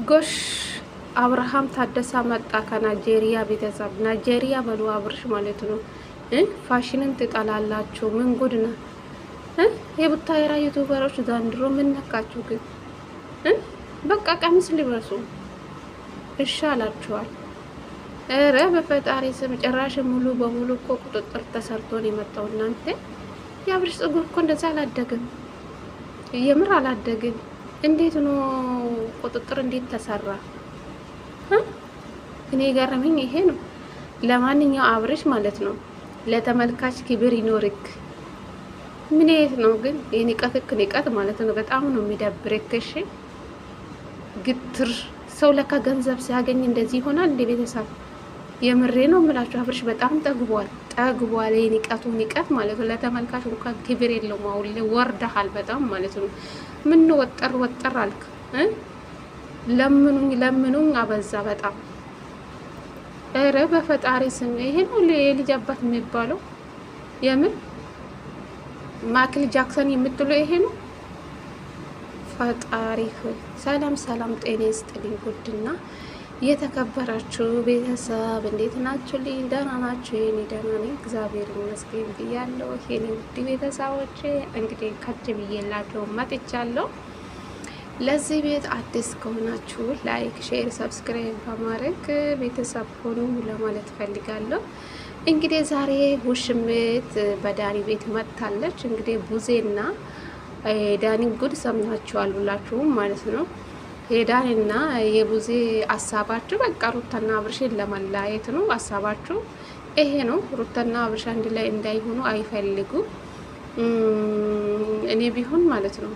ጎሽ አብርሃም ታደሳ መጣ ከናይጄሪያ። ቤተሰብ ናይጄሪያ በሉ አብርሽ ማለት ነው። ፋሽንን ትጠላላችሁ። ምን ጉድ ነው? የቡታየራ ዩቱበሮች ዘንድሮ ምን ነካችሁ ግን? በቃ ቀሚስ ሊበሱ ይሻላችኋል። ኧረ በፈጣሪ ስም ጭራሽ ሙሉ በሙሉ እኮ ቁጥጥር ተሰርቶ ነው የመጣው። እናንተ የአብርሽ ፀጉር እኮ እንደዛ አላደግም፣ የምር አላደግም። እንዴት ነው ቁጥጥር እንዴት ተሰራ? እኔ ገረመኝ ይሄ ነው። ለማንኛው አብርሽ ማለት ነው ለተመልካች ክብር ይኖርክ። ምን የት ነው ግን የንቀትክ ንቀት ማለት ነው። በጣም ነው የሚደብርክ። እሺ ግትር ሰው ለካ ገንዘብ ሲያገኝ እንደዚህ ይሆናል እንደ ቤተሰብ። የምሬ ነው የምላችሁ አብርሽ በጣም ጠግቧል። የንቀቱ ንቀት ማለት ነው። ለተመልካች እንኳን ክብር የለውም። አሁን ላይ ወርደሃል በጣም ማለት ነው። ምን ወጠር አልክ? ለምኑኝ አበዛ በጣም። ኧረ በፈጣሪ ስም ይሄ ነው የልጅ አባት የሚባለው? የምን ማይክል ጃክሰን የምትለው ይሄ ነው? ፈጣሪ ሆይ ሰላም ጤና ይስጥልኝ። ጉድና የተከበራችሁ ቤተሰብ እንዴት ናችሁ? ልኝ ደህና ናችሁ? የኔ ደህና ነኝ እግዚአብሔር ይመስገን ብያለሁ። የኔ ውድ ቤተሰቦቼ እንግዲህ ከች ብዬላችሁ መጥቻለሁ። ለዚህ ቤት አዲስ ከሆናችሁ ላይክ፣ ሼር፣ ሰብስክራይብ በማድረግ ቤተሰብ ሆኑ ለማለት ፈልጋለሁ። እንግዲህ ዛሬ ውሽምት በዳኒ ቤት መጥታለች። እንግዲህ ቡዜና ዳኒን ጉድ ሰምታችኋል ሁላችሁም ማለት ነው። የዳኒና የቡዜ ሀሳባችሁ በቃ ሩታና አብርሽን ለማለያየት ነው። ሀሳባችሁ ይሄ ነው። ሩታና አብርሽ አንድ ላይ እንዳይሆኑ አይፈልጉ። እኔ ቢሆን ማለት ነው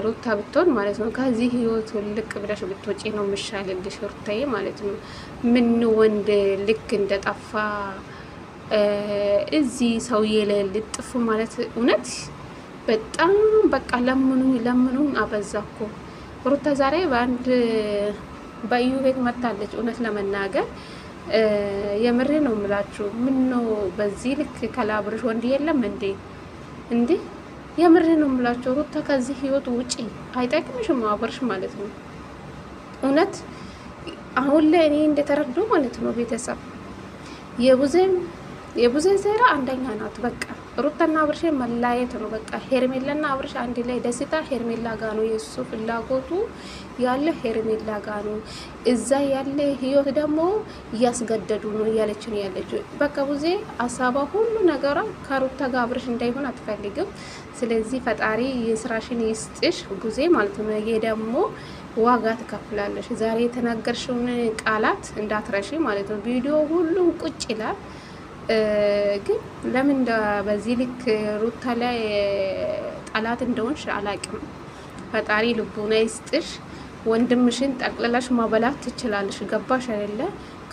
ሩታ ብትሆን ማለት ነው ከዚህ ህይወት ልቅ ብለሽ ብትወጪ ነው ምሻልልሽ ሩታዬ ማለት ነው። ምን ወንድ ልክ እንደጠፋ እዚህ ሰውዬ ላይ ልጥፉ ማለት እውነት በጣም በቃ ለምኑኝ አበዛኩ። ሩታ ዛሬ በዩ ቤት መታለች። እውነት ለመናገር የምሬ ነው የምላችሁ። ምን ነው በዚህ ልክ ከላብርሽ ወንድ የለም እንዴ? የምሬ ነው የምላችሁ። ሩታ ከዚህ ህይወት ውጪ አይጠቅምሽም አብርሽ ማለት ነው። እውነት አሁን ላይ እኔ እንደተረዱ ማለት ነው ቤተሰብ የቡዜ ዜራ አንደኛ ናት። በቃ ሩታና አብርሽ መለያየት ነው በቃ። ሄርሜላና አብርሽ አንድ ላይ ደስታ ሄርሜላ ጋ ነው። የሱ ፍላጎቱ ያለ ሄርሜላ ጋ ነው። እዛ ያለ ህይወት ደግሞ እያስገደዱ ነው እያለች ነው ያለችው። በቃ ቡዜ አሳባ ሁሉ ነገሯ ከሩታ ጋር አብርሽ እንዳይሆን አትፈልግም። ስለዚህ ፈጣሪ የስራሽን ይስጥሽ ቡዜ ማለት ነው። ይሄ ደግሞ ዋጋ ትከፍላለሽ። ዛሬ የተናገርሽውን ቃላት እንዳትረሺ ማለት ነው። ቪዲዮ ሁሉም ቁጭ ይላል። ግን ለምን በዚህ ልክ ሩታ ላይ ጠላት እንደሆንሽ አላቅም። ፈጣሪ ልቡና ይስጥሽ። ወንድምሽን ጠቅልለሽ ማበላት ትችላለሽ። ገባሽ አይደለ?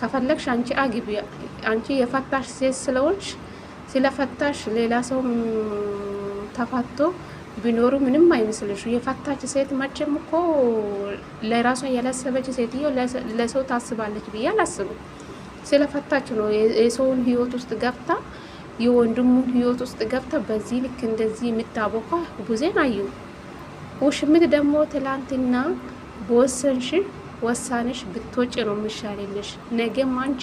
ከፈለግሽ አንቺ አግቢ። አንቺ የፈታሽ ሴት ስለሆንሽ ስለፈታሽ ሌላ ሰው ተፋቶ ቢኖሩ ምንም አይመስልሽ። የፈታች ሴት መቼም እኮ ለራሷ ያላሰበች ሴትዮ ለሰው ታስባለች ብዬ አላስብም። ስለፈታች ነው የሰውን ህይወት ውስጥ ገብታ የወንድሙን ህይወት ውስጥ ገብታ በዚህ ልክ እንደዚህ የምታቦካ ቡዜን አዩ። ውሽምት ደግሞ ትላንትና በወሰንሽ ወሳንሽ ብትወጪ ነው የሚሻልልሽ። ነገም አንቺ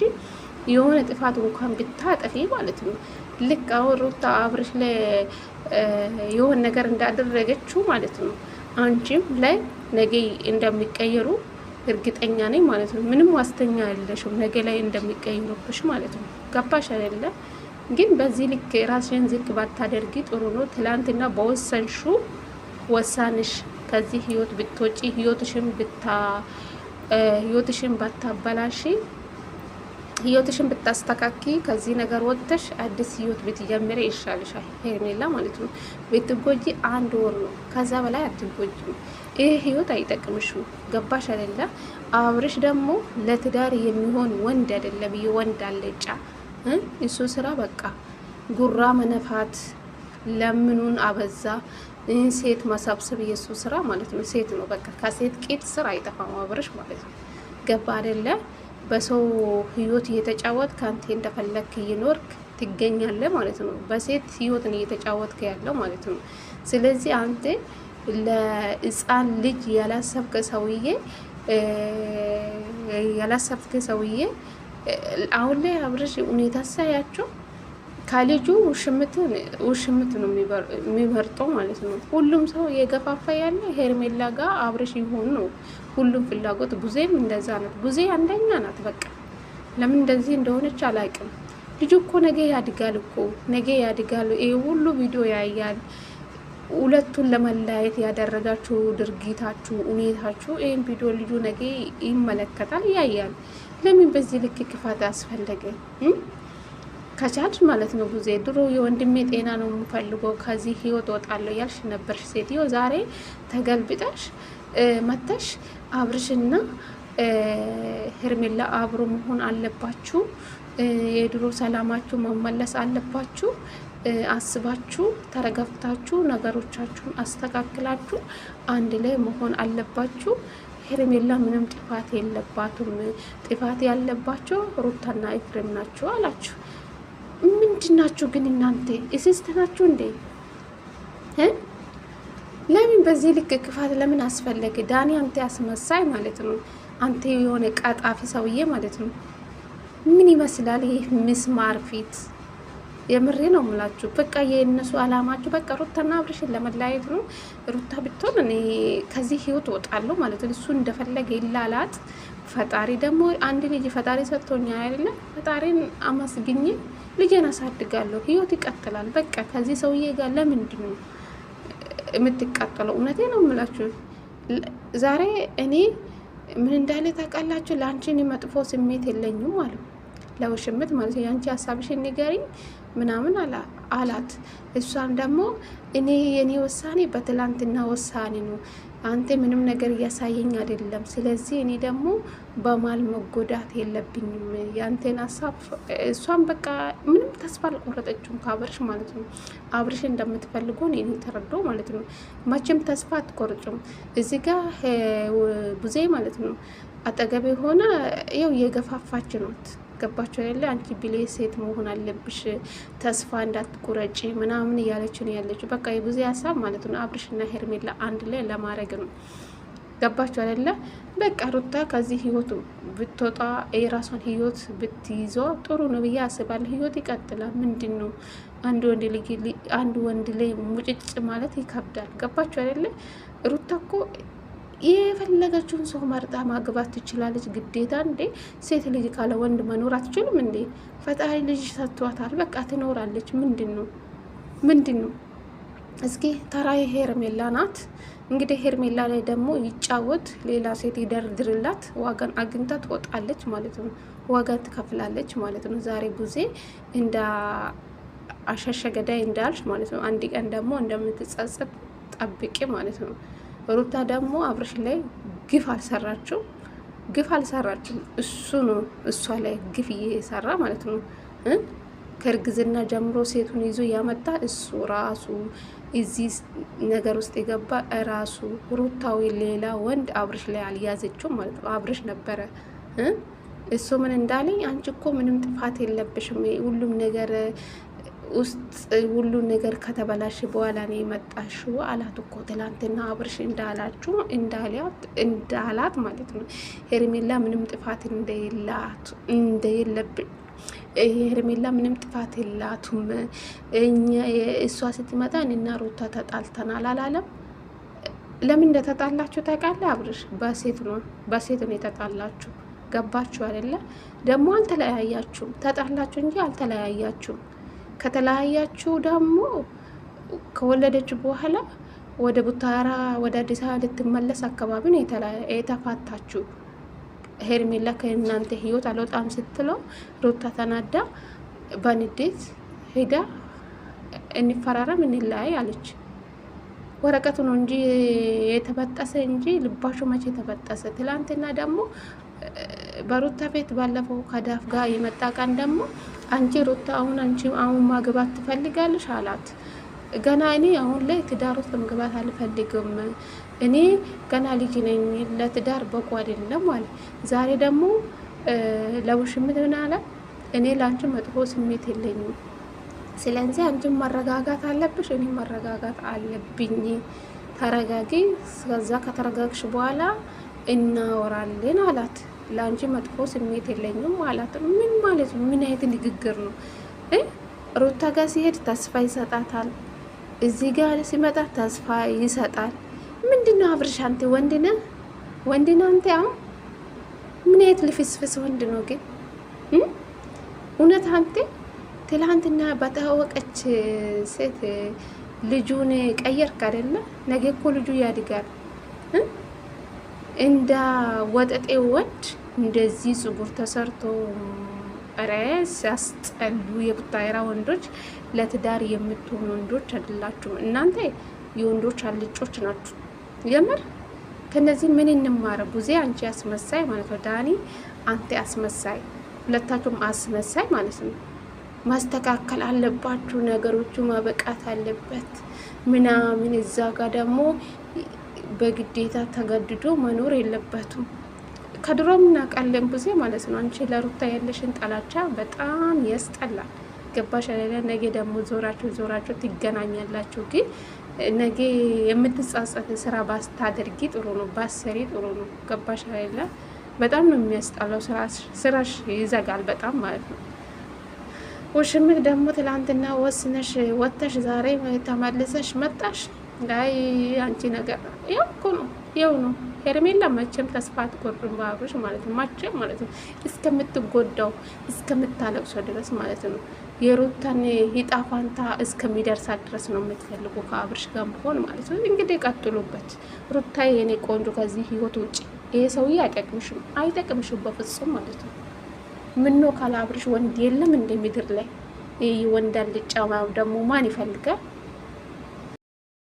የሆነ ጥፋት እንኳን ብታጠፊ ማለት ነው ልክ አሁን ሩታ አብርሽ ላይ የሆነ ነገር እንዳደረገችው ማለት ነው አንቺም ላይ ነገ እንደሚቀየሩ እርግጠኛ ነኝ ማለት ነው። ምንም ዋስተኛ ያለሽም ነገ ላይ እንደሚቀይሩብሽ ማለት ነው። ገባሽ አይደለ? ግን በዚህ ልክ ራስሽን ዝቅ ባታደርጊ ጥሩ ነው። ትላንትና በወሰንሹ ወሳንሽ ከዚህ ህይወት ብትወጪ ህይወትሽን ባታበላሽ ህይወትሽን ብታስተካኪ ከዚህ ነገር ወጥተሽ አዲስ ህይወት ብትጀምሪ ይሻልሻል ሄርሜላ ማለት ነው። ብትጎጂ አንድ ወር ነው፣ ከዛ በላይ አትጎጂም። ይሄ ህይወት አይጠቅምሽም። ገባሽ አይደለ? አብርሽ ደግሞ ለትዳር የሚሆን ወንድ አይደለም። የወንድ አለጫ እሱ ስራ በቃ ጉራ መነፋት፣ ለምኑን አበዛ፣ ሴት መሰብሰብ የሱ ስራ ማለት ነው። ሴት ነው በቃ። ከሴት ቂጥ ስራ አይጠፋም አብርሽ ማለት ነው። ገባ አይደለ? በሰው ህይወት እየተጫወት ከአንተ እንደፈለክ እየኖርክ ትገኛለህ ማለት ነው። በሴት ህይወት ነው እየተጫወትክ ያለው ማለት ነው። ስለዚህ አንተ ለህፃን ልጅ ያላሰብከ ሰውዬ አሁን ላይ አብርሽ ሁኔታ ሳያቸው ከልጁ ውሽምት ነው የሚመርጠው ማለት ነው። ሁሉም ሰው የገፋፋ ያለ ሄርሜላ ጋር አብርሽ ይሆን ነው ሁሉም ፍላጎት። ቡዜም እንደዛ ናት። ቡዜ አንደኛ ናት። በቃ ለምን እንደዚህ እንደሆነች አላውቅም። ልጁ እኮ ነገ ያድጋል እኮ ነገ ያድጋል። ይሄ ሁሉ ቪዲዮ ያያል። ሁለቱን ለመለያየት ያደረጋችሁ ድርጊታችሁ፣ ሁኔታችሁ ይህን ቪዲዮ ልጁ ነገ ይመለከታል፣ ያያል። ለምን በዚህ ልክ ክፋት አስፈለገ? ከቻልሽ ማለት ነው ቡዜ፣ ድሮ የወንድሜ ጤና ነው የምፈልገው ከዚህ ህይወት ወጣለሁ ያልሽ ነበርሽ ሴትዮ። ዛሬ ተገልብጠሽ መተሽ አብርሽና ሄርሜላ አብሮ መሆን አለባችሁ፣ የድሮ ሰላማችሁ መመለስ አለባችሁ። አስባችሁ ተረጋግታችሁ ነገሮቻችሁን አስተካክላችሁ አንድ ላይ መሆን አለባችሁ። ሄርሜላ ምንም ጥፋት የለባትም። ጥፋት ያለባቸው ሩታና ኤፍሬም ናቸው አላችሁ። ምንድናችሁ ግን እናንተ? እስስት ናችሁ እንዴ? ለምን በዚህ ልክ ክፋት ለምን አስፈለገ? ዳኒ አንተ አስመሳይ ማለት ነው። አንተ የሆነ ቀጣፊ ሰውዬ ማለት ነው። ምን ይመስላል ይህ ምስማር ፊት? የምሬ ነው የምላችሁ። በቃ የእነሱ አላማችሁ በቃ ሩታና አብርሽን ለመለያየት ነው። ሩታ ብትሆን እኔ ከዚህ ህይወት ወጣለሁ ማለት ነው። እሱ እንደፈለገ ይላላት። ፈጣሪ ደግሞ አንድ ልጅ ፈጣሪ ሰጥቶኛል አይደለ? ፈጣሪን አመስግኜ ልጄን አሳድጋለሁ። ህይወት ይቀጥላል። በቃ ከዚህ ሰውዬ ጋር ለምንድን ነው የምትቃጠለው? እውነቴ ነው የምላችሁ። ዛሬ እኔ ምን እንዳለ ታውቃላችሁ? ለአንቺን መጥፎ ስሜት የለኝም አሉ ለውሽምት ማለት ነው። የአንቺ ሀሳብሽን ንገሪኝ ምናምን አላት። እሷም ደግሞ እኔ የኔ ውሳኔ በትላንትና ውሳኔ ነው። አንተ ምንም ነገር እያሳየኝ አይደለም። ስለዚህ እኔ ደግሞ በማል መጎዳት የለብኝም ያንተን ሀሳብ። እሷም በቃ ምንም ተስፋ አልቆረጠችም ከአብርሽ ማለት ነው። አብርሽ እንደምትፈልገው እኔ ተረዳው ማለት ነው። መቼም ተስፋ አትቆርጭም። እዚህ ጋር ቡዜ ማለት ነው አጠገቤ ሆነ ይኸው የገፋፋች ናት። ገባቸው ያለ አንቺ ቢሌ ሴት መሆን አለብሽ፣ ተስፋ እንዳትቆረጪ ምናምን እያለች ነው ያለችው። በቃ የቡዜ ሀሳብ ማለት ነው አብርሽና ሄርሜላ አንድ ላይ ለማድረግ ነው። ገባቸው አይደለ? በቃ ሩታ ከዚህ ህይወቱ ብትወጣ የራሷን ህይወት ብትይዞ ጥሩ ነው ብዬ አስባለሁ። ህይወት ይቀጥላል። ምንድን ነው አንድ ወንድ ላይ ሙጭጭ ማለት ይከብዳል። ገባቸው አይደለ? ሩታ እኮ የፈለገችውን ሰው መርጣ ማግባት ትችላለች። ግዴታ እንዴ ሴት ልጅ ካለ ወንድ መኖር አትችልም እንዴ? ፈጣሪ ልጅ ሰጥቷታል። በቃ ትኖራለች። ምንድን ነው? እስኪ ተራ ሄርሜላ ናት እንግዲህ። ሄርሜላ ላይ ደግሞ ይጫወት ሌላ ሴት ይደርድርላት፣ ዋጋን አግኝታ ትወጣለች ማለት ነው። ዋጋን ትከፍላለች ማለት ነው። ዛሬ ቡዜ እንደ አሸሸ ገዳይ እንዳልሽ ማለት ነው። አንድ ቀን ደግሞ እንደምትጸጸት ጠብቂ ማለት ነው። ሩታ ደግሞ አብርሽ ላይ ግፍ አልሰራችም። እሱ ነው እሷ ላይ ግፍ እየሰራ ማለት ነው። ከእርግዝና ጀምሮ ሴቱን ይዞ ያመጣ እሱ ራሱ፣ እዚህ ነገር ውስጥ የገባ ራሱ። ሩታዊ ሌላ ወንድ አብርሽ ላይ አልያዘችው ማለት ነው። አብርሽ ነበረ። እሱ ምን እንዳለኝ አንቺ እኮ ምንም ጥፋት የለብሽም ሁሉም ነገር ውስጥ ሁሉ ነገር ከተበላሽ በኋላ ነው የመጣሽው አላት እኮ ትላንትና አብርሽ እንዳላት ማለት ነው። ሄርሜላ ምንም ጥፋት እንደሌለብን ሄርሜላ ምንም ጥፋት የላቱም። እሷ ስትመጣ እኔና ሩታ ተጣልተናል አላለም። ለምን እንደተጣላችሁ ታውቃለህ? አብርሽ በሴት ነው የተጣላችሁ። ገባችሁ አይደለ? ደግሞ አልተለያያችሁም። ተጣላችሁ እንጂ አልተለያያችሁም። ከተለያያችሁ ደግሞ ከወለደች በኋላ ወደ ቡታራ ወደ አዲስ አበባ ልትመለስ አካባቢ ነው የተፋታችሁ። ሄርሜላ ከእናንተ ህይወት አልወጣም ስትለው ሩታ ተናዳ በንዴት ሄዳ እንፈራረም እንለያይ አለች። ወረቀቱ ነው እንጂ የተበጠሰ እንጂ ልባሹ መቼ ተበጠሰ? ትላንትና ደግሞ በሩታ ቤት ባለፈው ከዳፍ ጋር የመጣ ቀን ደግሞ አንቺ ሩታ አሁን ማግባት ትፈልጋለሽ አላት። ገና እኔ አሁን ላይ ትዳር ውስጥ መግባት አልፈልግም፣ እኔ ገና ልጅ ነኝ፣ ለትዳር በቁ አይደለም አለ። ዛሬ ደግሞ ለውሽምት ምን አለ? እኔ ለአንቺ መጥፎ ስሜት የለኝም፣ ስለዚህ አንቺን መረጋጋት አለብሽ፣ እኔ መረጋጋት አለብኝ። ተረጋጊ፣ ከዛ ከተረጋግሽ በኋላ እናወራለን አላት። ለአንቺ መጥፎ ስሜት የለኝም አላት። ምን ማለት ነው? ምን አይነት ንግግር ነው? ሩታ ጋር ሲሄድ ተስፋ ይሰጣታል፣ እዚህ ጋር ሲመጣ ተስፋ ይሰጣል። ምንድነው አብርሽ? አንተ ወንድ ነህ? ወንድ ነህ አንተ? አሁን ምን አይነት ልፍስፍስ ወንድ ነው ግን? እውነት አንተ ትላንትና በታወቀች ሴት ልጁን ቀየርክ አይደለ? ነገ እኮ ልጁ ያድጋል። እንደ ወጠጤ ወንድ እንደዚህ ጽጉር ተሰርቶ ረስ ያስጠሉ የቡታየራ ወንዶች ለትዳር የምትሆኑ ወንዶች አይደላችሁም እናንተ። የወንዶች አልጮች ናችሁ የምር። ከነዚህ ምን እንማረ? ቡዜ አንቺ አስመሳይ ማለት ነው፣ ዳኒ አንተ አስመሳይ፣ ሁለታችሁም አስመሳይ ማለት ነው። ማስተካከል አለባችሁ፣ ነገሮቹ ማበቃት አለበት ምናምን። እዛ ጋር ደግሞ በግዴታ ተገድዶ መኖር የለበትም። ከድሮም እናውቃለን ቡዜ ማለት ነው። አንቺ ለሩታ ያለሽን ጠላቻ በጣም ያስጠላል። ገባሽ አይደለ? ነገ ደግሞ ዞራችሁ ትገናኛላችሁ። ግን ነገ የምትጻጸት ስራ ባስታደርጊ ጥሩ ነው፣ ባሰሪ ጥሩ ነው። ገባሽ አይደለ? በጣም ነው የሚያስጠላው። ስራሽ ይዘጋል በጣም ማለት ነው። ውሽምት ደግሞ ትላንትና ወስነሽ ወጥተሽ ዛሬ ተመልሰሽ መጣሽ። ላይ አንቺ ነገር ያው እኮ ነው፣ ያው ነው። ሄርሜላ መቼም ተስፋ አትቆርጥም በአብርሽ ማለት ነው። መቼም ማለት ነው እስከምትጎዳው እስከምታለቅሰው ድረስ ማለት ነው። የሩታን ሂጣ ፋንታ እስከሚደርሳት ድረስ ነው የምትፈልጉ ከአብርሽ ጋር መሆን ማለት ነው። እንግዲህ ቀጥሉበት። ሩታ የኔ ቆንጆ ከዚህ ህይወት ውጭ ይሄ ሰውዬ አይጠቅምሽም በፍጹም ማለት ነው። ምነው ካለ አብርሽ ወንድ የለም እንደ ምድር ላይ? ይህ ወንድ አልጫ ደግሞ ማን ይፈልጋል?